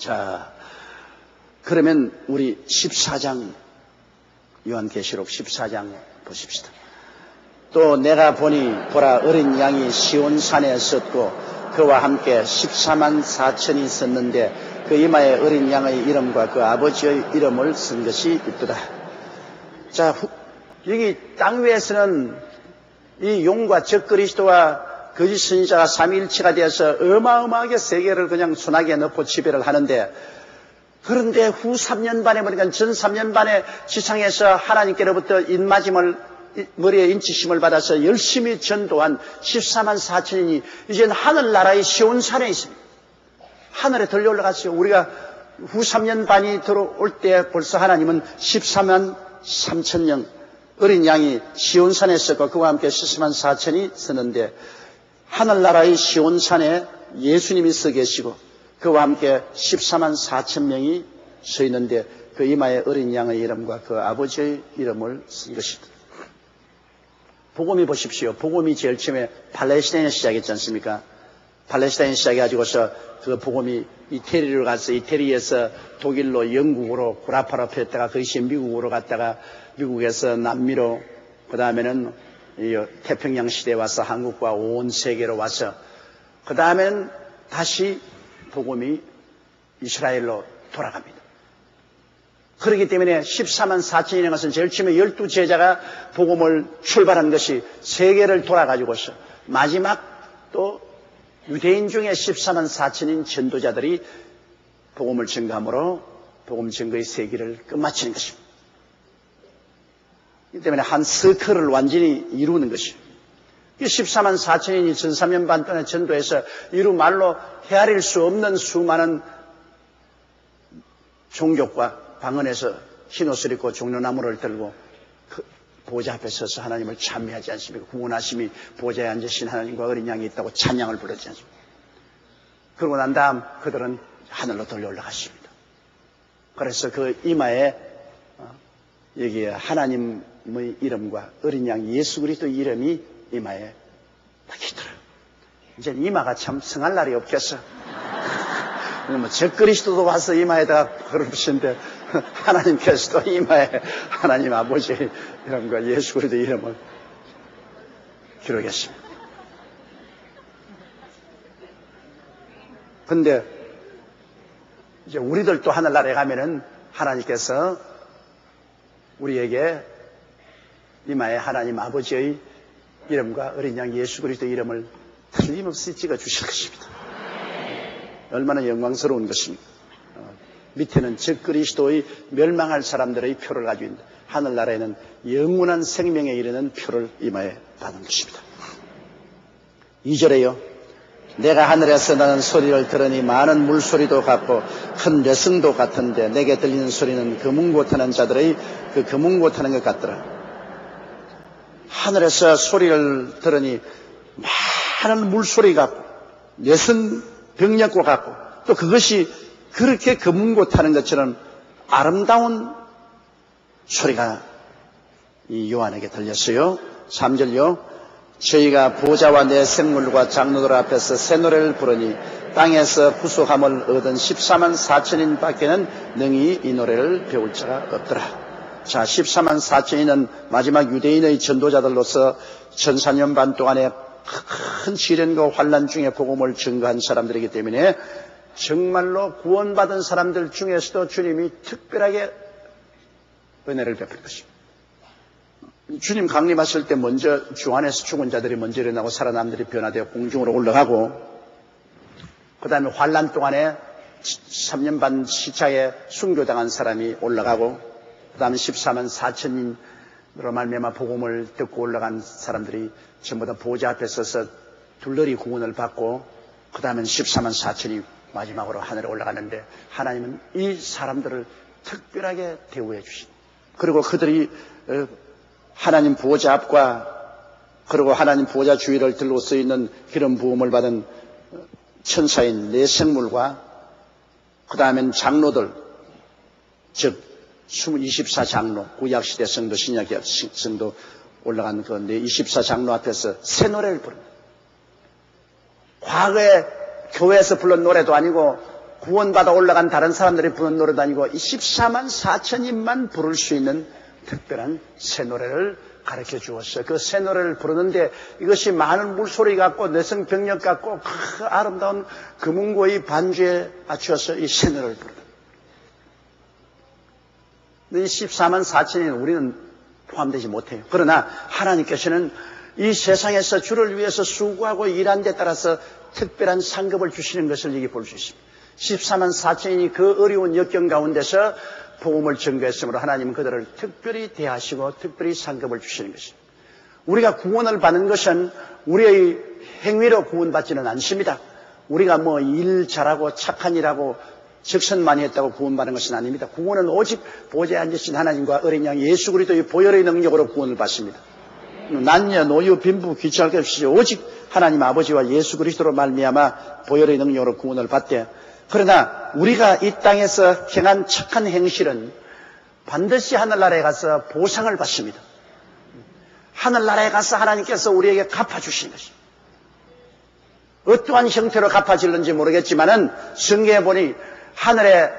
자, 그러면 우리 14장, 요한계시록 14장 보십시다. 또 내가 보니 보라 어린 양이 시온산에 섰고 그와 함께 14만 4천이 섰는데 그 이마에 어린 양의 이름과 그 아버지의 이름을 쓴 것이 있더라. 자, 여기 땅 위에서는 이 용과 적그리스도와 거짓 선지자가 삼위일체가 되어서 어마어마하게 세계를 그냥 소나기에 넣고 지배를 하는데, 그런데 후 3년 반에 보니까 전 3년 반에 지상에서 하나님께로부터 인마짐을 머리에 인치심을 받아서 열심히 전도한 14만 4천인이 이제는 하늘나라의 시온산에 있습니다. 하늘에 들려 올라갔어요. 우리가 후 3년 반이 들어올 때 벌써 하나님은 14만 3천 명 어린 양이 시온산에 있었고 그와 함께 14만 4천이 서는데, 하늘나라의 시온산에 예수님이 서 계시고 그와 함께 14만 4천 명이 서 있는데 그 이마에 어린 양의 이름과 그 아버지의 이름을 쓴 것이다. 복음이 보십시오. 복음이 제일 처음에 팔레스타인에 시작했지 않습니까? 팔레스타인에 시작해가지고서 그 복음이 이태리로 가서 이태리에서 독일로 영국으로 구라파로 폈다가 그것이 미국으로 갔다가 미국에서 남미로, 그 다음에는 태평양 시대에 와서 한국과 온 세계로 와서 그 다음에는 다시 복음이 이스라엘로 돌아갑니다. 그렇기 때문에 14만 4천이라는 것은 제일 처음에 12제자가 복음을 출발한 것이 세계를 돌아가지고서 마지막 또 유대인 중에 14만 4천인 전도자들이 복음을 증거함으로 복음 증거의 세기를 끝마치는 것입니다. 이 때문에 한 서클을 완전히 이루는 것이에요. 이 14만 4천인이 전 3년 반 동안 전도해서 이루 말로 헤아릴 수 없는 수많은 종족과 방언에서 흰옷을 입고 종려나무를 들고 그 보좌 앞에 서서 하나님을 찬미하지 않습니까? 구원하심이 보좌에 앉으신 하나님과 어린 양이 있다고 찬양을 부르지 않습니까? 그러고 난 다음 그들은 하늘로 돌려 올라갔습니다. 그래서 그 이마에 여기에 하나님의 이름과 어린 양 예수 그리스도의 이름이 이마에 박히더라. 이제 이마가 참 성할 날이 없겠어. 뭐 적그리스도도 와서 이마에다가 그러시는데 하나님께서도 이마에 하나님 아버지의 이름과 예수 그리스도의 이름을 기록했습니다. 근데 이제 우리들도 하늘나라에 가면은 하나님께서 우리에게 이마에 하나님 아버지의 이름과 어린 양 예수 그리스도의 이름을 틀림없이 찍어 주실 것입니다. 얼마나 영광스러운 것입니까? 밑에는 적그리스도의 멸망할 사람들의 표를 가지고 있는데 하늘나라에는 영원한 생명에 이르는 표를 이마에 받은 것입니다. 2절에요. 내가 하늘에서 나는 소리를 들으니 많은 물소리도 같고 큰 뇌성도 같은데 내게 들리는 소리는 금은고타는 자들의 그 금은고타는 것 같더라. 하늘에서 소리를 들으니 많은 물소리 같고 뇌성 병력과 같고 또 그것이 그렇게 금은고타는 것처럼 아름다운 소리가 이 요한에게 들렸어요. 3절요. 저희가 보좌와 내 생물과 장로들 앞에서 새 노래를 부르니 땅에서 구속함을 얻은 14만 4천인 밖에는 능히 이 노래를 배울 자가 없더라. 자, 14만 4천인은 마지막 유대인의 전도자들로서 1400년 반 동안에 큰 시련과 환난 중에 복음을 증거한 사람들이기 때문에 정말로 구원받은 사람들 중에서도 주님이 특별하게 은혜를 베풀 것입니다. 주님 강림하실 때 먼저 주 안에서 죽은 자들이 먼저 일어나고 살아남들이 변화되어 공중으로 올라가고 그 다음에 환난 동안에 3년 반 시차에 순교당한 사람이 올라가고 그 다음에 14만 4천인으로 말미암아 복음을 듣고 올라간 사람들이 전부 다 보좌 앞에 서서 둘러리 구원을 받고 그 다음엔 14만 4천이 마지막으로 하늘에 올라가는데 하나님은 이 사람들을 특별하게 대우해 주신 그리고 그들이 하나님 보좌 앞과 그리고 하나님 보좌 주위를 둘러서 있는 기름 부음을 받은 천사인 네 생물과 그 다음엔 장로들 즉 24장로 구약시대 성도 신약시대 성도 올라간 그 24장로 앞에서 새 노래를 부릅니다. 과거에 교회에서 불른 노래도 아니고 구원받아 올라간 다른 사람들이 부르는 노래도 아니고 14만 4천인만 부를 수 있는 특별한 새 노래를 가르쳐 주었어요. 그 새 노래를 부르는데 이것이 많은 물소리 같고 내성병력 같고 그 아름다운 금은고의 반주에 맞추어서 이 새 노래를 부르다. 이 14만 4천인 우리는 포함되지 못해요. 그러나 하나님께서는 이 세상에서 주를 위해서 수고하고 일한 데 따라서 특별한 상급을 주시는 것을 여기 볼 수 있습니다. 14만 4천인이 그 어려운 역경 가운데서 복음을 전거했으므로 하나님은 그들을 특별히 대하시고 특별히 상급을 주시는 것입니다. 우리가 구원을 받는 것은 우리의 행위로 구원받지는 않습니다. 우리가 뭐 일 잘하고 착한 일하고 적선 많이 했다고 구원받는 것은 아닙니다. 구원은 오직 보좌에 앉으신 하나님과 어린 양 예수 그리스도의 보혈의 능력으로 구원을 받습니다. 난녀, 노유, 빈부, 귀찮을 것 없이 오직 하나님 아버지와 예수 그리스도로 말미암아 보혈의 능력으로 구원을 받되, 그러나 우리가 이 땅에서 행한 착한 행실은 반드시 하늘나라에 가서 보상을 받습니다. 하늘나라에 가서 하나님께서 우리에게 갚아주시는 것입니다. 어떠한 형태로 갚아질는지 모르겠지만은 성경에 보니 하늘에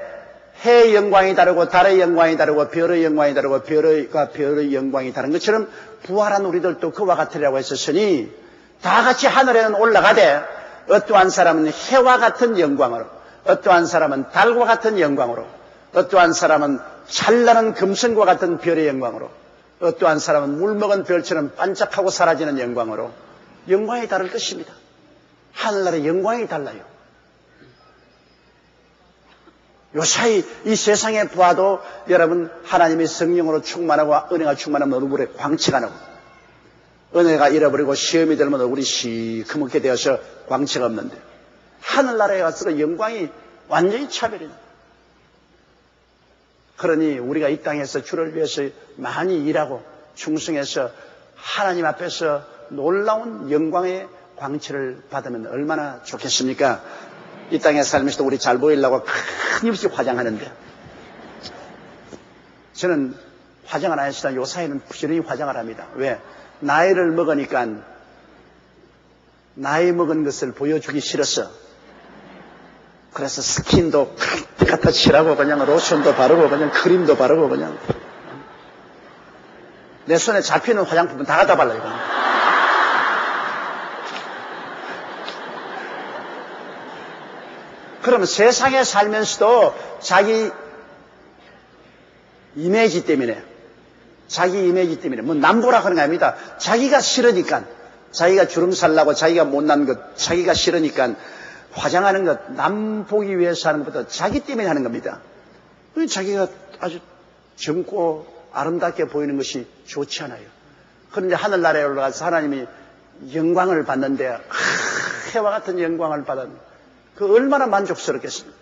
해의 영광이 다르고 달의 영광이 다르고 별의 영광이 다르고 별의 영광이 다른 것처럼 부활한 우리들도 그와 같으리라고 했었으니 다 같이 하늘에는 올라가되 어떠한 사람은 해와 같은 영광으로, 어떠한 사람은 달과 같은 영광으로, 어떠한 사람은 찬란한 금성과 같은 별의 영광으로, 어떠한 사람은 물먹은 별처럼 반짝하고 사라지는 영광으로 영광이 다를 것입니다. 하늘나라의 영광이 달라요. 요사이 이 세상에 보아도 여러분 하나님의 성령으로 충만하고 은혜가 충만하면 얼굴에 광채가 나고, 은혜가 잃어버리고 시험이 들면 얼굴이 시커멓게 되어서 광채가 없는데 하늘나라에 가서 영광이 완전히 차별이다. 그러니 우리가 이 땅에서 주를 위해서 많이 일하고 충성해서 하나님 앞에서 놀라운 영광의 광채를 받으면 얼마나 좋겠습니까? 이 땅에 살면서도 우리 잘 보이려고 끊임없이 화장하는데, 저는 화장을 안 했으나 요사이는 부지런히 화장을 합니다. 왜? 나이를 먹으니까 나이 먹은 것을 보여주기 싫었어. 그래서 스킨도 갖다 칠하고 그냥 로션도 바르고 그냥 크림도 바르고 그냥 내 손에 잡히는 화장품은 다 갖다 발라요. 그냥. 그러면 세상에 살면서도 자기 이미지 때문에 뭐 남보라 하는 거 아닙니다. 자기가 싫으니까, 자기가 주름살 나고 자기가 못난 것, 자기가 싫으니까 화장하는 것, 남 보기 위해서 하는 것보다 자기 때문에 하는 겁니다. 자기가 아주 젊고 아름답게 보이는 것이 좋지 않아요. 그런데 하늘나라에 올라가서 하나님이 영광을 받는데 해와 같은 영광을 받았는데 그 얼마나 만족스럽겠습니까?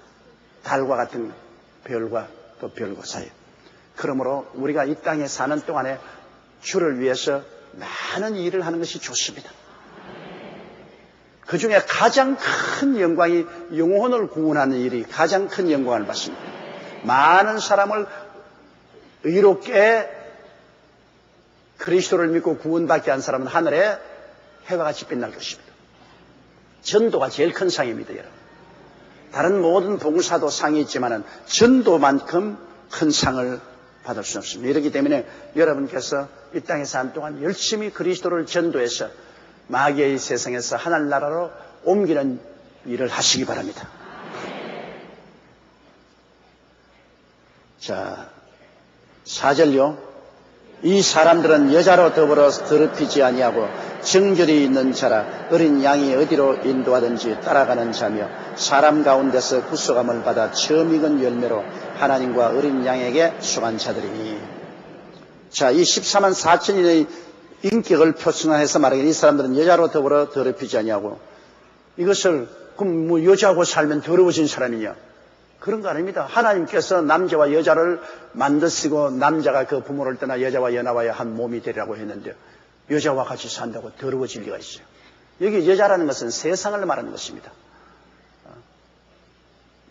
달과 같은 별과 또 별과 사이. 그러므로 우리가 이 땅에 사는 동안에 주를 위해서 많은 일을 하는 것이 좋습니다. 그 중에 가장 큰 영광이 영혼을 구원하는 일이 가장 큰 영광을 받습니다. 많은 사람을 의롭게 그리스도를 믿고 구원받게 한 사람은 하늘에 해와 같이 빛날 것입니다. 전도가 제일 큰 상입니다, 여러분. 다른 모든 봉사도 상이 있지만은 전도만큼 큰 상을 받을 수는 없습니다. 이렇기 때문에 여러분께서 이 땅에 사는 동안 열심히 그리스도를 전도해서 마귀의 세상에서 하늘나라로 옮기는 일을 하시기 바랍니다. 자, 4절요. 이 사람들은 여자로 더불어 더럽히지 아니하고 정결이 있는 자라, 어린 양이 어디로 인도하든지 따라가는 자며 사람 가운데서 구속함을 받아 처음 익은 열매로 하나님과 어린 양에게 속한 자들이니. 자, 이 14만 4천인의 인격을 표준화해서 말하기를 이 사람들은 여자로 더불어 더럽히지 아니하고, 이것을 그럼 뭐 여자하고 살면 더러워진 사람이냐? 그런 거 아닙니다. 하나님께서 남자와 여자를 만드시고 남자가 그 부모를 떠나 여자와 연합하여 한 몸이 되리라고 했는데 여자와 같이 산다고 더러워질 리가 있어요. 여기 여자라는 것은 세상을 말하는 것입니다.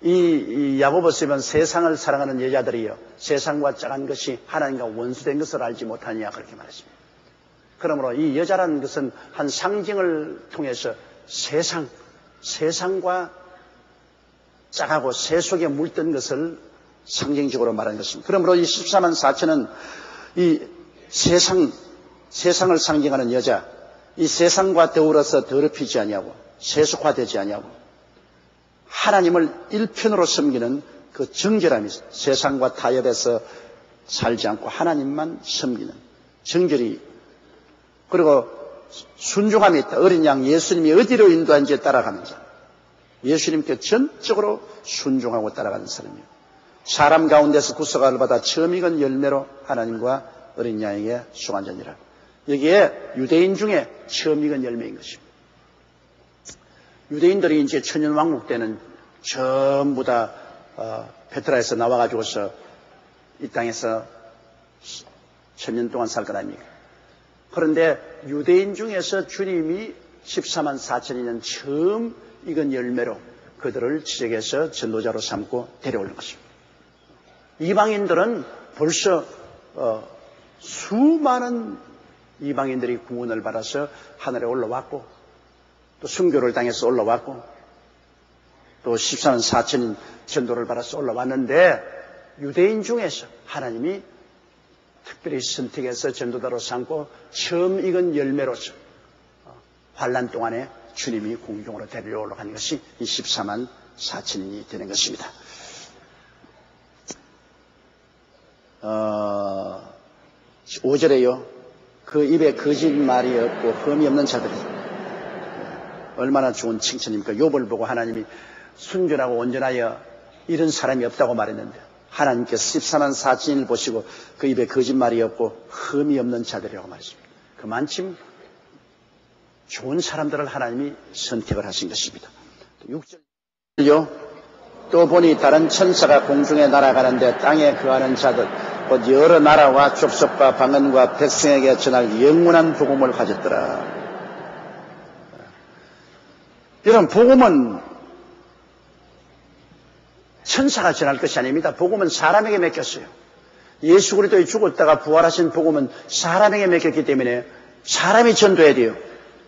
이 야고보서에 보면 세상을 사랑하는 여자들이요, 세상과 짝한 것이 하나님과 원수된 것을 알지 못하느냐, 그렇게 말했습니다. 그러므로 이 여자라는 것은 한 상징을 통해서 세상과 짝하고 새 속에 물든 것을 상징적으로 말하는 것입니다. 그러므로 이 14만 4천은 이 세상을 상징하는 여자, 이 세상과 더불어서 더럽히지 아니하고 세속화되지 아니하고 하나님을 일편으로 섬기는 그 정결함이 있어요. 세상과 타협해서 살지 않고 하나님만 섬기는 정결이, 그리고 순종함이 있다. 어린 양 예수님이 어디로 인도한지에 따라가는 자, 예수님께 전적으로 순종하고 따라가는 사람이에요. 사람 가운데서 구속을 받아 처음 익은 열매로 하나님과 어린 양에게 수고한 자니라. 여기에 유대인 중에 처음 익은 열매인 것입니다. 유대인들이 이제 천년왕국 때는 전부 다 페트라에서 나와가지고서 이 땅에서 천년 동안 살 것 아닙니까? 그런데 유대인 중에서 주님이 14만 4천이년 처음 익은 열매로 그들을 지적해서 전도자로 삼고 데려오는 것입니다. 이방인들은 벌써 수많은 이방인들이 구원을 받아서 하늘에 올라왔고 또 순교를 당해서 올라왔고 또 14만 4천인 전도를 받아서 올라왔는데 유대인 중에서 하나님이 특별히 선택해서 전도자로 삼고 처음 익은 열매로서 환난 동안에 주님이 공중으로 데려오러 간 것이 이 14만 4천인이 되는 것입니다. 5절에요. 그 입에 거짓말이 없고 흠이 없는 자들이. 얼마나 좋은 칭찬입니까? 욥을 보고 하나님이 순전하고 온전하여 이런 사람이 없다고 말했는데 하나님께서 14만 4천인을 보시고 그 입에 거짓말이 없고 흠이 없는 자들이라고 말했습니다. 그만큼 좋은 사람들을 하나님이 선택을 하신 것입니다. 6절요. 또 보니 다른 천사가 공중에 날아가는데 땅에 거하는 자들 곧 여러 나라와 족속과 방언과 백성에게 전할 영원한 복음을 가졌더라. 여러분, 복음은 천사가 전할 것이 아닙니다. 복음은 사람에게 맡겼어요. 예수 그리스도의 죽었다가 부활하신 복음은 사람에게 맡겼기 때문에 사람이 전도해야 돼요.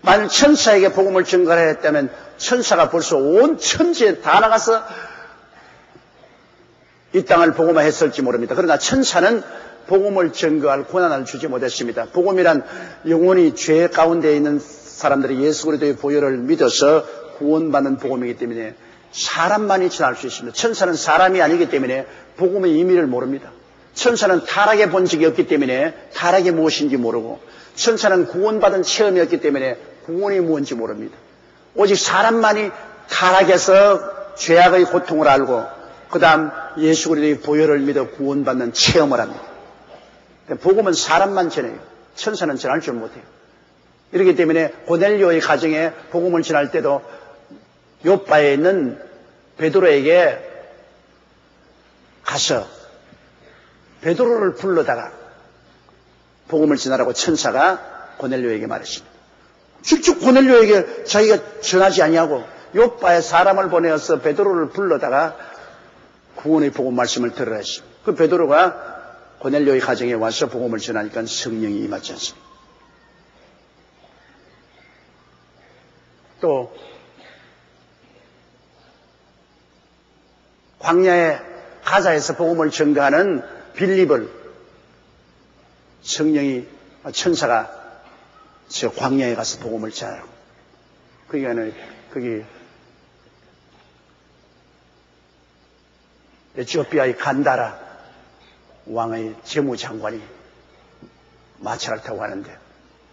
만약 천사에게 복음을 전가해야 했다면 천사가 벌써 온 천지에 다 나가서 이 땅을 복음화했을지 모릅니다. 그러나 천사는 복음을 전거할 권한을 주지 못했습니다. 복음이란 영원히 죄 가운데 있는 사람들이 예수 그리스도의 보혈을 믿어서 구원받는 복음이기 때문에 사람만이 전할 수 있습니다. 천사는 사람이 아니기 때문에 복음의 의미를 모릅니다. 천사는 타락의 본질이 없기 때문에 타락이 무엇인지 모르고 천사는 구원받은 체험이 없기 때문에 구원이 무엇인지 모릅니다. 오직 사람만이 타락해서 죄악의 고통을 알고 그 다음 예수 그리스도의 보혈을 믿어 구원받는 체험을 합니다. 복음은 사람만 전해요. 천사는 전할 줄 못해요. 이렇기 때문에 고넬료의 가정에 복음을 전할 때도 요빠에 있는 베드로에게 가서 베드로를 불러다가 복음을 전하라고 천사가 고넬료에게 말했습니다. 직접 고넬료에게 자기가 전하지 아니하고 요빠에 사람을 보내어서 베드로를 불러다가 구원의 복음 말씀을 들으라 했습니다. 그 베드로가 고넬료의 가정에 와서 복음을 전하니까 성령이 임하지 않습니다. 또 광야의 가자에서 복음을 전가하는 빌립을 성령이 천사가 저 광야에 가서 복음을 전하라고. 거기 에티오피아의 간다라 왕의 재무장관이 마차를 타고 가는데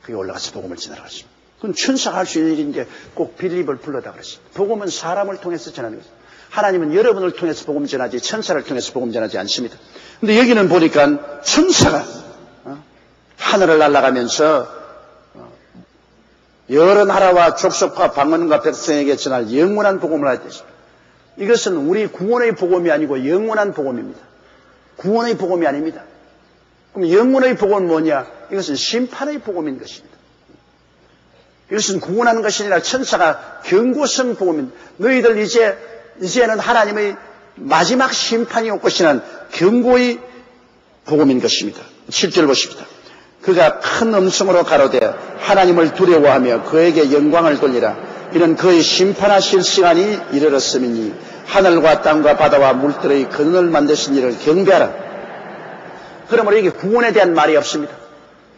그게 올라가서 복음을 전하라고 했습니다. 그건 천사가 할 수 있는 일인데 꼭 빌립을 불러다 그랬습니다. 복음은 사람을 통해서 전하는 것입니다. 하나님은 여러분을 통해서 복음 전하지 천사를 통해서 복음 전하지 않습니다. 근데 여기는 보니까 천사가 하늘을 날아가면서 여러 나라와 족속과 방언과 백성에게 전할 영원한 복음을 하게 됐습니다. 이것은 우리 구원의 복음이 아니고 영원한 복음입니다. 구원의 복음이 아닙니다. 그럼 영원의 복음은 뭐냐? 이것은 심판의 복음인 것입니다. 이것은 구원하는 것이 아니라 천사가 경고성 복음입니다. 너희들 이제는 하나님의 마지막 심판이 올 것이라는 경고의 복음인 것입니다. 7절 보십니다. 그가 큰 음성으로 가로되 하나님을 두려워하며 그에게 영광을 돌리라. 이는 그의 심판하실 시간이 이르렀음이니 하늘과 땅과 바다와 물들의 근원을 만드신 이를 경배하라. 그러므로 이게 구원에 대한 말이 없습니다.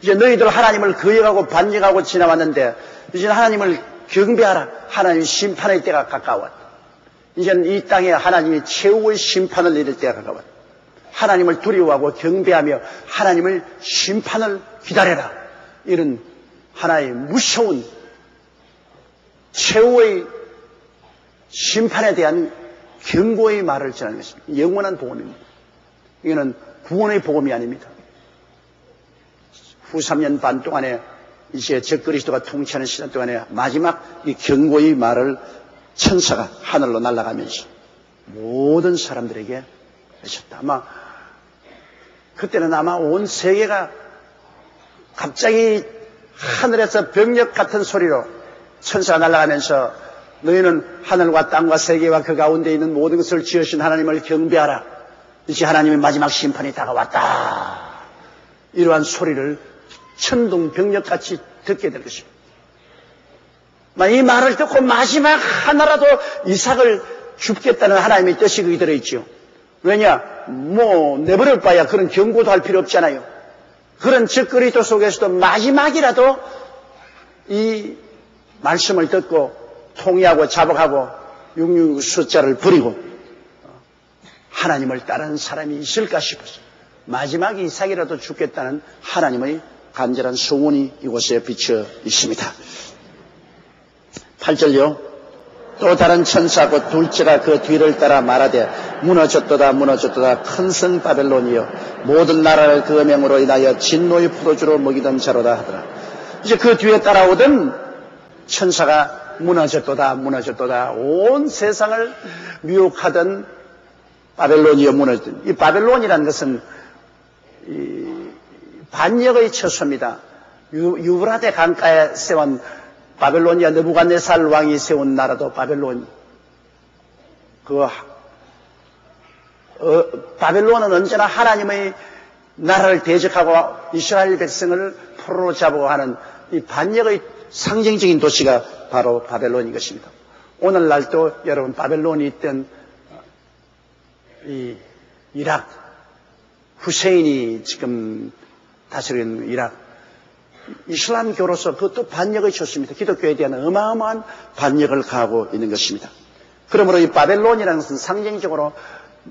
이제 너희들 하나님을 거역하고 반역하고 지나왔는데 이제 하나님을 경배하라. 하나님 심판의 때가 가까웠다. 이제는 이 땅에 하나님이 최후의 심판을 내릴 때가 가까웠다. 하나님을 두려워하고 경배하며 하나님을 심판을 기다려라. 이런 하나의 무서운 최후의 심판에 대한 경고의 말을 전하는 것입니다. 영원한 복음입니다. 이거는 구원의 복음이 아닙니다. 후 3년 반 동안에 이제 적그리스도가 통치하는 시간 동안에 마지막 이 경고의 말을 천사가 하늘로 날아가면서 모든 사람들에게 하셨다. 아마 그때는 아마 온 세계가 갑자기 하늘에서 병력 같은 소리로 천사가 날아가면서 너희는 하늘과 땅과 세계와 그 가운데 있는 모든 것을 지으신 하나님을 경배하라. 이제 하나님의 마지막 심판이 다가왔다. 이러한 소리를 천둥병력같이 듣게 될 것입니다. 이 말을 듣고 마지막 하나라도 이삭을 죽겠다는 하나님의 뜻이 거기 들어있죠. 왜냐? 내버릴 바야 그런 경고도 할 필요 없잖아요. 그런 적그리스도 속에서도 마지막이라도 이 말씀을 듣고 통회하고 자복하고 666 숫자를 버리고 하나님을 따르는 사람이 있을까 싶었어요. 마지막 이삭이라도 죽겠다는 하나님의 간절한 소원이 이곳에 비쳐 있습니다. 8절요. 또 다른 천사 곧 둘째가 그 뒤를 따라 말하되 무너졌도다 무너졌도다 큰 성 바벨론이여 모든 나라를 그 명으로 인하여 진노의 포도주로 먹이던 자로다 하더라. 이제 그 뒤에 따라오던 천사가 무너졌도다 무너졌도다 온 세상을 미혹하던 바벨론이여 무너졌다. 이 바벨론이라는 것은 반역의 처소입니다. 유브라데 강가에 세운 바벨로니아 느부갓네살 왕이 세운 나라도 바벨론. 바벨론은 언제나 하나님의 나라를 대적하고 이스라엘 백성을 포로로 잡고 하는 이 반역의 상징적인 도시가 바로 바벨론인 것입니다. 오늘날도 여러분 바벨론이 있던 이 이락, 후세인이 지금 다스리는 이락, 이슬람교로서 그것도 반역의 처소입니다. 기독교에 대한 어마어마한 반역을 가하고 있는 것입니다. 그러므로 이 바벨론이라는 것은 상징적으로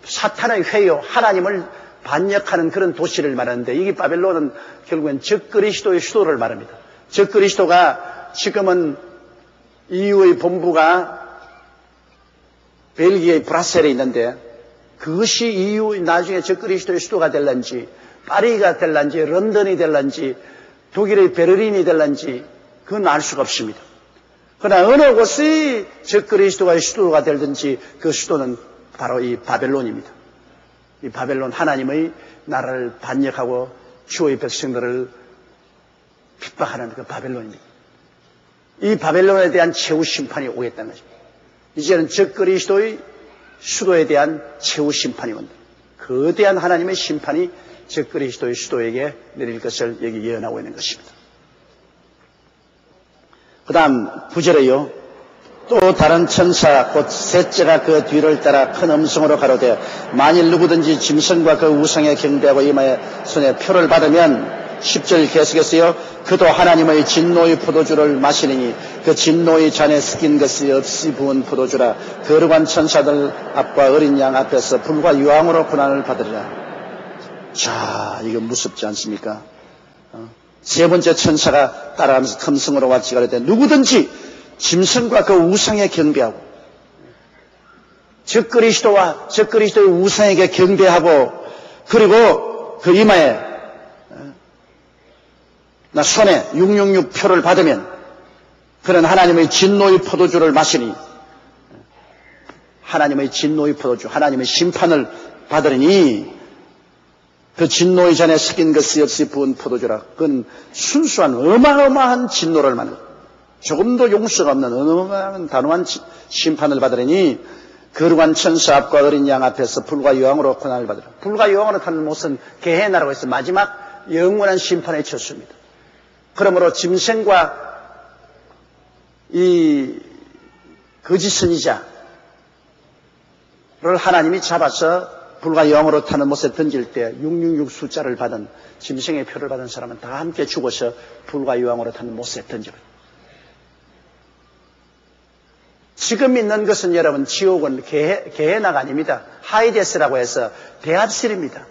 사탄의 회요, 하나님을 반역하는 그런 도시를 말하는데 이게 바벨론은 결국엔 적그리스도의 수도를 말합니다. 적그리스도가 지금은 EU의 본부가 벨기에의 브라셀에 있는데 그것이 EU 나중에 적그리스도의 수도가 될런지 파리가 될런지 런던이 될런지 독일의 베를린이 될런지 그건 알 수가 없습니다. 그러나 어느 곳이 적그리스도의 수도가 될든지 그 수도는 바로 이 바벨론입니다. 이 바벨론 하나님의 나라를 반역하고 주의 백성들을 핍박하는 그 바벨론입니다. 이 바벨론에 대한 최후 심판이 오겠다는 것입니다. 이제는 적그리스도의 수도에 대한 최후 심판이 온다. 거대한 하나님의 심판이 적그리스도의 수도에게 내릴 것을 여기 예언하고 있는 것입니다. 그 다음 9절에요. 또 다른 천사 곧 셋째가 그 뒤를 따라 큰 음성으로 가로되 만일 누구든지 짐승과 그 우상에 경배하고 이마에 손에 표를 받으면 10절 계속했어요. 그도 하나님의 진노의 포도주를 마시리니 그 진노의 잔에 섞인 것이 없이 부은 포도주라. 거룩한 천사들 앞과 어린 양 앞에서 불과 유황으로 고난을 받으리라. 자, 이거 무섭지 않습니까? 세 번째 천사가 따라가면서 큰 성으로 왔지 가로되 누구든지 짐승과 그 우상에 경배하고 적그리스도와 적그리스도의 우상에게 경배하고 그리고 그 이마에 나 손에 666 표를 받으면 그런 하나님의 진노의 포도주를 마시니 하나님의 진노의 포도주 하나님의 심판을 받으리니 그 진노의 잔에 섞인 것이 없이 부은 포도주라. 그건 순수한 어마어마한 진노를 말하는 조금도 용서가 없는 어마어마한 단호한 심판을 받으리니 거룩한 천사 앞과 어린 양 앞에서 불과 유황으로 고난을 받으라. 불과 유황으로 타는 못은 게헤나라고 해서 마지막 영원한 심판의 처소입니다. 그러므로 짐승과 이 거짓 선지자 하나님이 잡아서 불과 영으로 타는 못에 던질 때 666 숫자를 받은 짐승의 표를 받은 사람은 다 함께 죽어서 불과 영으로 타는 못에 던져요. 지금 있는 것은 여러분 지옥은 게헤나가 아닙니다. 하이데스라고 해서 대합실입니다.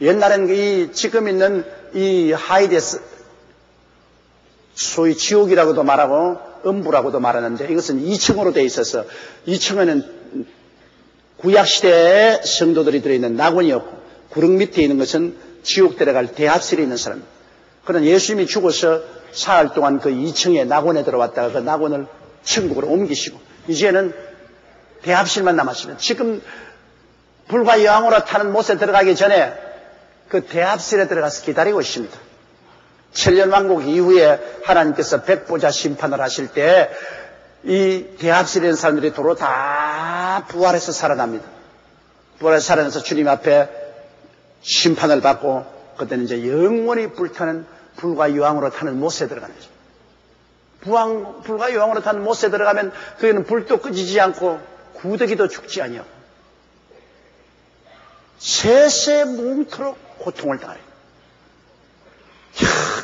옛날에는 지금 있는 이 하이데스 소위 지옥이라고도 말하고 음부라고도 말하는데 이것은 2층으로 되어 있어서 2층에는 구약시대의 성도들이 들어있는 낙원이었고 구릉 밑에 있는 것은 지옥 들어갈 대합실에 있는 사람입니다. 그러나 예수님이 죽어서 사흘 동안 그 2층에 낙원에 들어왔다가 그 낙원을 천국으로 옮기시고 이제는 대합실만 남았습니다. 지금 불과 영으로 타는 못에 들어가기 전에 그 대합실에 들어가서 기다리고 있습니다. 천년왕국 이후에 하나님께서 백보자 심판을 하실 때 이 대합실에 있는 사람들이 도로 다 부활해서 살아납니다. 부활해서 살아나서 주님 앞에 심판을 받고 그때는 이제 영원히 불타는 불과 유황으로 타는 못에 들어가는 거죠. 불과 유황으로 타는 못에 들어가면 거기는 불도 끄지지 않고 구더기도 죽지 아니하고 세세 뭉토록 고통을 당하요.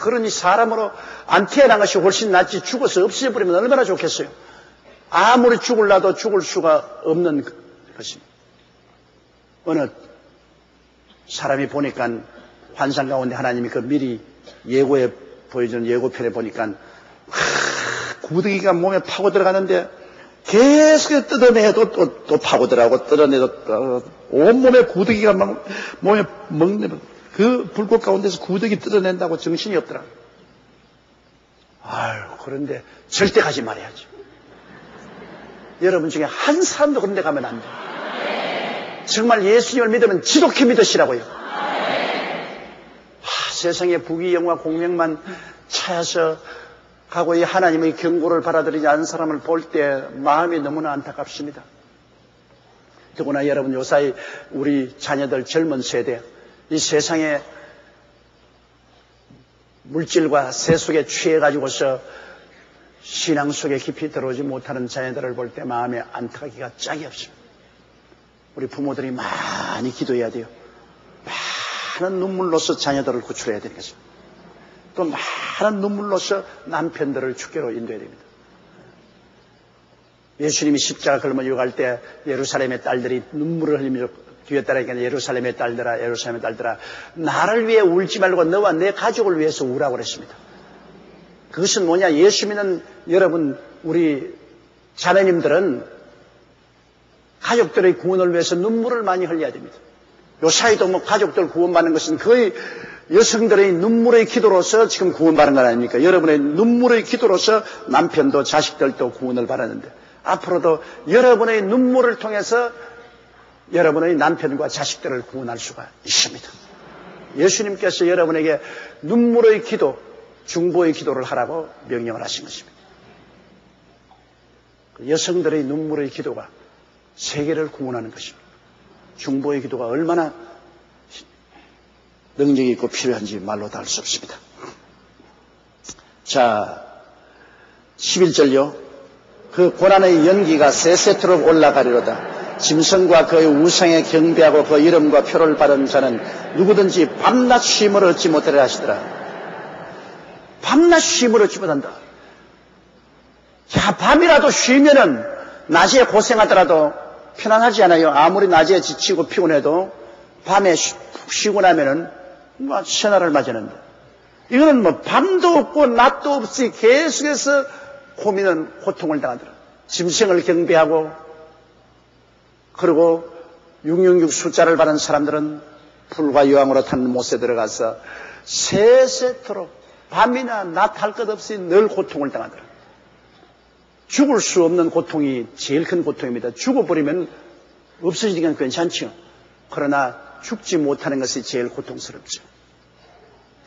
그러니 사람으로 안 태어난 것이 훨씬 낫지 죽어서 없어져 버리면 얼마나 좋겠어요. 아무리 죽을라도 죽을 수가 없는 것입니다. 어느 사람이 보니까 환상 가운데 하나님이 그 미리 예고에 보여주는 예고편에 보니까 구더기가 몸에 파고 들어가는데 계속 뜯어내도 또 파고 들어가고 뜯어내도 온몸에 구더기가 막 몸에 먹는 그 불꽃 가운데서 구더기 뜯어낸다고 정신이 없더라. 아유, 그런데 절대 가지 말아야지. 여러분 중에 한 사람도 그런 데 가면 안 돼. 정말 예수님을 믿으면 지독히 믿으시라고요. 세상의 부귀영화 공명만 찾아서 가고 이 하나님의 경고를 받아들이지 않은 사람을 볼 때 마음이 너무나 안타깝습니다. 더구나 여러분 요사이 우리 자녀들 젊은 세대 이 세상의 물질과 세속에 취해가지고서 신앙 속에 깊이 들어오지 못하는 자녀들을 볼 때 마음에 안타깝기가 짝이 없습니다. 우리 부모들이 많이 기도해야 돼요. 많은 눈물로서 자녀들을 구출해야 되는 거죠. 또 많은 눈물로서 남편들을 주께로 인도해야 됩니다. 예수님이 십자가 걸며 유혹할 때 예루살렘의 딸들이 눈물을 흘리며 뒤에 따라니까 예루살렘의 딸들아 예루살렘의 딸들아 나를 위해 울지 말고 너와 내 가족을 위해서 우라고 그랬습니다. 그것은 뭐냐, 예수 믿는 여러분 우리 자매님들은 가족들의 구원을 위해서 눈물을 많이 흘려야 됩니다. 요사이도 뭐 가족들 구원받는 것은 거의 여성들의 눈물의 기도로서 지금 구원받는 건 아닙니까? 여러분의 눈물의 기도로서 남편도 자식들도 구원을 받았는데 앞으로도 여러분의 눈물을 통해서 여러분의 남편과 자식들을 구원할 수가 있습니다. 예수님께서 여러분에게 눈물의 기도, 중보의 기도를 하라고 명령을 하신 것입니다. 여성들의 눈물의 기도가 세계를 구원하는 것입니다. 중보의 기도가 얼마나 능력이 있고 필요한지 말로 다 할 수 없습니다. 자, 11절요. 그 고난의 연기가 세세토록 올라가리로다. 짐승과 그의 우상에 경배하고 그 이름과 표를 받은 자는 누구든지 밤낮 쉼을 얻지 못하리라 하시더라. 밤낮 쉼을 얻지 못한다. 자, 밤이라도 쉬면은 낮에 고생하더라도 편안하지 않아요. 아무리 낮에 지치고 피곤해도 밤에 푹 쉬고 나면은 뭐 새날을 맞이하는데 이거는 뭐 밤도 없고 낮도 없이 계속해서 고통을 당하더라. 짐승을 경배하고 그리고 666 숫자를 받은 사람들은 불과 여왕으로 타는 못에 들어가서 세세토록 밤이나 낮 할 것 없이 늘 고통을 당하더라. 죽을 수 없는 고통이 제일 큰 고통입니다. 죽어버리면 없어지니까 괜찮죠. 그러나 죽지 못하는 것이 제일 고통스럽죠.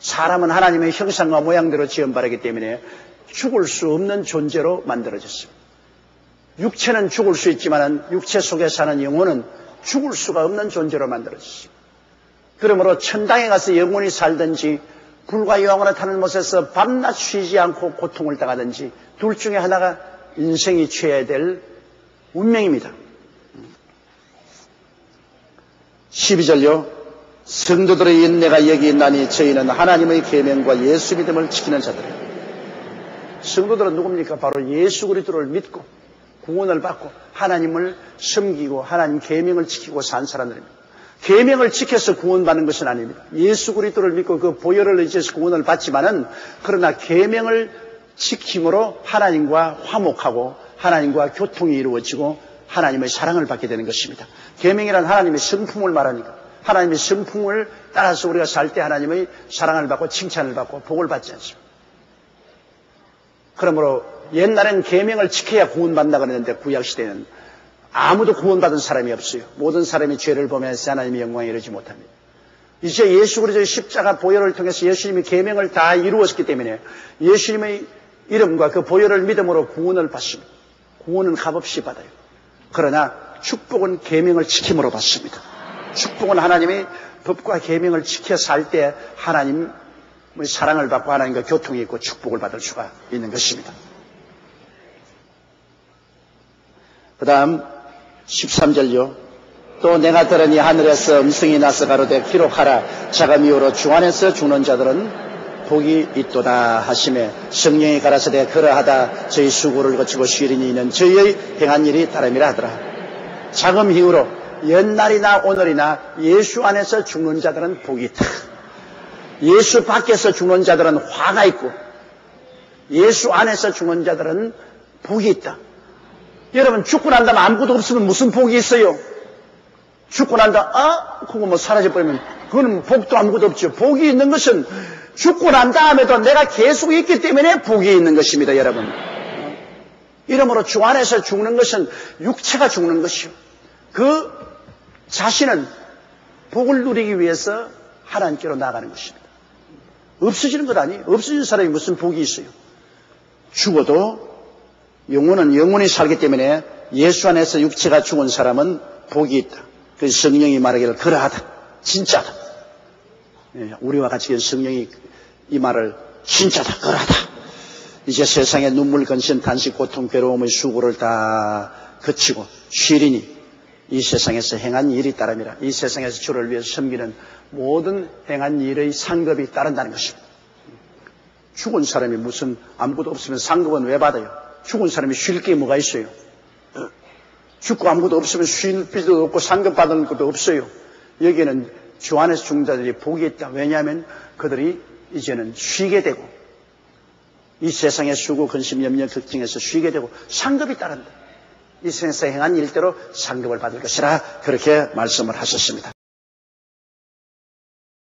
사람은 하나님의 형상과 모양대로 지음받았기 때문에 죽을 수 없는 존재로 만들어졌습니다. 육체는 죽을 수 있지만 육체 속에 사는 영혼은 죽을 수가 없는 존재로 만들어졌습니다. 그러므로 천당에 가서 영원히 살든지 불과 여왕으로 타는 못에서 밤낮 쉬지 않고 고통을 당하든지 둘 중에 하나가 인생이 취해야 될 운명입니다. 12절요. 성도들의 인내가 여기 있나니 저희는 하나님의 계명과 예수 믿음을 지키는 자들이에요. 성도들은 누굽니까? 바로 예수 그리스도를 믿고 구원을 받고 하나님을 섬기고 하나님 계명을 지키고 산 사람들입니다. 계명을 지켜서 구원받는 것은 아닙니다. 예수 그리스도를 믿고 그 보혈을 의지해서 구원을 받지만은 그러나 계명을 지킴으로 하나님과 화목하고 하나님과 교통이 이루어지고 하나님의 사랑을 받게 되는 것입니다. 계명이란 하나님의 성품을 말하니까 하나님의 성품을 따라서 우리가 살 때 하나님의 사랑을 받고 칭찬을 받고 복을 받지 않습니다. 그러므로 옛날엔 계명을 지켜야 구원받는다 그랬는데 구약시대는 아무도 구원받은 사람이 없어요. 모든 사람이 죄를 범해서 하나님의 영광에 이르지 못합니다. 이제 예수 그리스도의 십자가 보혈을 통해서 예수님이 계명을 다 이루었기 때문에 예수님의 이름과 그 보혈을 믿음으로 구원을 받습니다. 구원은 값없이 받아요. 그러나 축복은 계명을 지킴으로 받습니다. 축복은 하나님의 법과 계명을 지켜 살 때 하나님의 사랑을 받고 하나님과 교통이 있고 축복을 받을 수가 있는 것입니다. 그 다음 13절요. 또 내가 들으니 하늘에서 음성이 나서 가로되 기록하라. 자가 이후로 주 안에서 죽는 자들은 복이 있도다 하시매 성령이 가라사대 그러하다 저희 수고를 거치고 쉬리니 이는 저희의 행한 일이 다름이라 하더라. 자금 이후로 옛날이나 오늘이나 예수 안에서 죽는 자들은 복이 있다. 예수 밖에서 죽는 자들은 화가 있고 예수 안에서 죽는 자들은 복이 있다. 여러분 죽고 난 다음에 아무것도 없으면 무슨 복이 있어요? 죽고 난 다음에 그거 뭐 사라져버리면 그건 복도 아무것도 없죠. 복이 있는 것은 죽고 난 다음에도 내가 계속 있기 때문에 복이 있는 것입니다. 여러분. 이러므로 주 안에서 죽는 것은 육체가 죽는 것이요. 그 자신은 복을 누리기 위해서 하나님께로 나아가는 것입니다. 없어지는 것 아니에요. 없어지는 사람이 무슨 복이 있어요. 죽어도 영혼은 영원히 살기 때문에 예수 안에서 육체가 죽은 사람은 복이 있다. 그래서 성령이 말하기를 그러하다. 진짜다. 우리와 같이 성령이 이 말을 진짜다. 그러하다. 이제 세상에 눈물, 근심, 탄식, 고통, 괴로움의 수고를 다 거치고 쉬리니 이 세상에서 행한 일이 따름이라. 이 세상에서 주를 위해서 섬기는 모든 행한 일의 상급이 따른다는 것입니다. 죽은 사람이 무슨 아무것도 없으면 상급은 왜 받아요? 죽은 사람이 쉴 게 뭐가 있어요? 죽고 아무것도 없으면 쉴 필요도 없고 상급 받는 것도 없어요. 여기에는 주 안에서 죽는 자들이 복이 있다. 왜냐하면 그들이 이제는 쉬게 되고 이 세상의 수고, 근심, 염려, 걱정에서 쉬게 되고 상급이 따른다. 이 세상에서 행한 일대로 상급을 받을 것이라 그렇게 말씀을 하셨습니다.